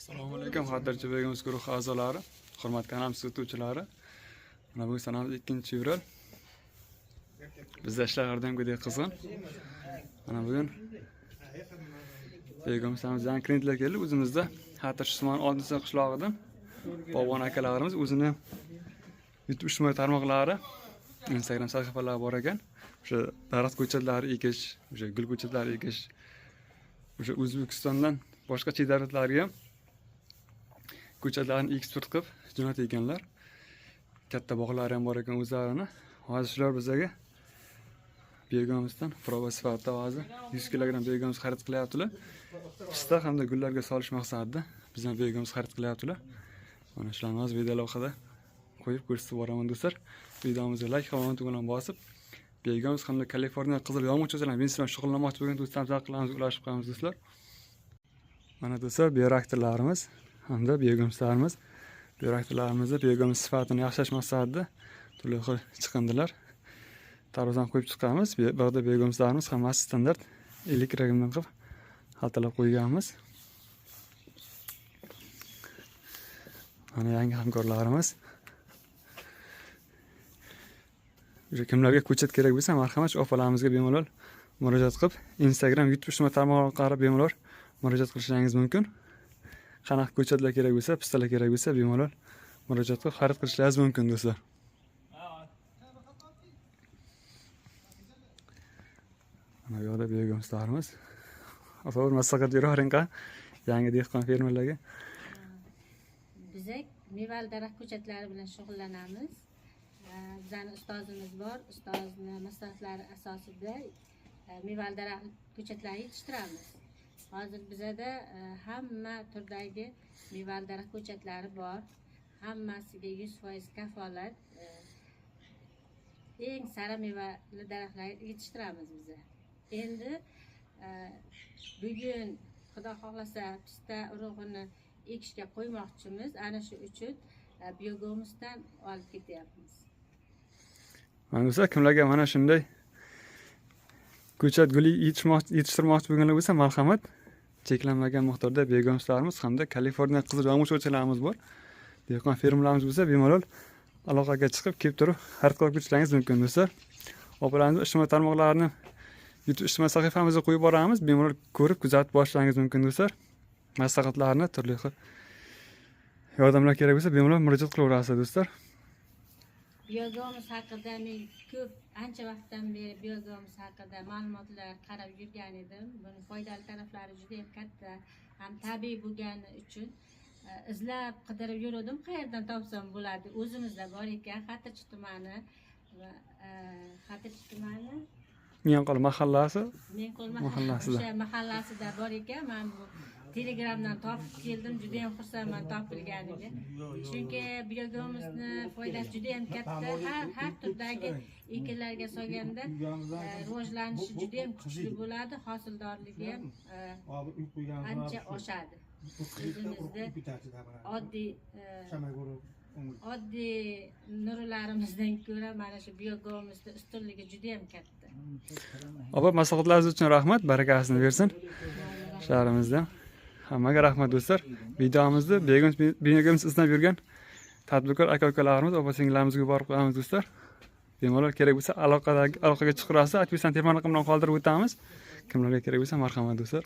Assalomu alaykum Xatirchi Begimiz guruhi a'zolari, hurmatli kanal kuzatuvchilari. Mana bugun sanamiz 2-fevral. Bizda ishlar hardamgidek qizg'in. Mana bugun Begimizimiz yangi klientlar keldi. O'zimizda Xatirchi tuman Oltinsoy qishlog'idan Bobon akalarimiz o'zini YouTube ijtimoiy tarmoqlari, Instagram sahifalari bor ekan. O'sha daraxt ko'chatlari ekish, o'sha gul ko'chatlari ekish, o'sha O'zbekistondan boshqa chet davlatlarga ko'chatlarni eksport qilib jo'natganlar. Katta bog'lari ham bor ekan o'zlarini. Hozir shular bizga Begimizdan proba sifatida hozir 100 kg Begimiz xarid qilyaptilar. Pista hamda gullarga solish maqsadida bizdan Begimiz xarid qilyaptilar. Mana shularni hozir video lavhada qo'yib ko'rsatib boraman do'stlar. Videomizga like va tugmani bosib, Begimiz hamda Kaliforniya qizil yog'ochchalar bilan shug'ullanmoqchi bo'lgan do'stlarimiz qilamiz, ulashib qo'yamiz do'stlar. Mana do'stlar, bioreaktorlarimiz hamda Begimizlarimiz. Bioreaktorlarimizda Begimiz sifatini yaxshilash maqsadida turli xil chiqindilar tarozdan qo'yib chiqamiz. Bu yerda Begimizlarimiz hammasi standart 50 kg qilib xaltalab qo'yganmiz. Mana yangi hamkorlarimiz. Kimlarga ko'chat kerak bo'lsa, marhamat opalarimizga bemalol murojaat qilib, Instagram, YouTube ijtimoiy tarmoqlarga qarab bemalol murojaat qilishingiz mumkin. Qanaqa ko'chatlar kerak bo'lsa, pistalar kerak bo'lsa, bemalol murojaat qilib xarid qilishingiz mumkin do'stlar. Mana bu yerda Begimizlarimiz. Afavor maslahat beraveringqa yangi dehqon fermerlarga. Biz mevali daraxt ko'chatlari bilan shug'ullanamiz. Bizning ustozimiz bor. Ustozni maslahatlari asosida mevali daraxt ko'chatlari yetishtiramiz. Hozir bizda hamma turdagi mevali daraxt ko'chatlari bor. Hammasiga 100% kafolat. Eng sara mevali daraxtlar yetishtiramiz biz. Endi bugun Xudo xohlasa pista urug'ini ekishga qo'ymoqchimiz. Ana shu uchun Begimizdan olib ketyapmiz. Mana do'stlar, kimlarga mana shunday ko'chat guli yetishtirmoqchi bo'lganlar bo'lsa, marhamat, cheklanmagan miqdorda Begimizlarimiz hamda Kaliforniya qizil yog'ochchalarimiz bor. Dehqon fermalarimiz bo'lsa, bemalol aloqaga chiqib, kelib turib xarid qilib ketishingiz mumkin do'stlar. Opalarimiz ijtimoiy tarmoqlarni YouTube ijtimoiy sahifamizga qo'yib boramiz. Bemalol ko'rib, kuzatib borishingiz mumkin do'stlar. Maslahatlarni, turli xil yordamlar kerak bo'lsa, bemalol murojaat qilaverasiz do'stlar. Begimiz haqida men ko'p ancha vaqtdan beri Begimiz haqida ma'lumotlar qarab yurgan edim. Buning foydali taraflari juda ham katta, ham tabiiy bo'lgani uchun izlab qidirib yurdim. Qayerdan topsam bo'ladi? O'zimizda bor ekan, Xatirchi tumani va Xatirchi tumani Menqol mahallasi. Menqol mahallasida. O'sha mahallasida bor ekan. Men bu Telegramdan topib keldim, juda ham xursandman topilganiga. Chunki Begimizni foydasi juda ham katta. Har turdagi ekinlarga solganda rivojlanishi juda ham kuchli bo'ladi, hosildorligi ham ancha oshadi. O'zimizda oddiy nurlarimizdan ko'ra mana shu Begimizning ustunligi juda ham katta. Opa, maslahatlaringiz uchun rahmat, barakasini bersin. Shaharimizda hammaga rahmat do'stlar. Videomizni Begimiz izlab yurgan tadbirkor aka-ukalarimiz, opa-singillarimizga yuborib qo'yamiz do'stlar. Bemalol kerak bo'lsa aloqaga chiqarasiz. Aktivistdan telefon raqamini qoldirib o'tamiz. Kimlarga kerak bo'lsa marhamat do'stlar.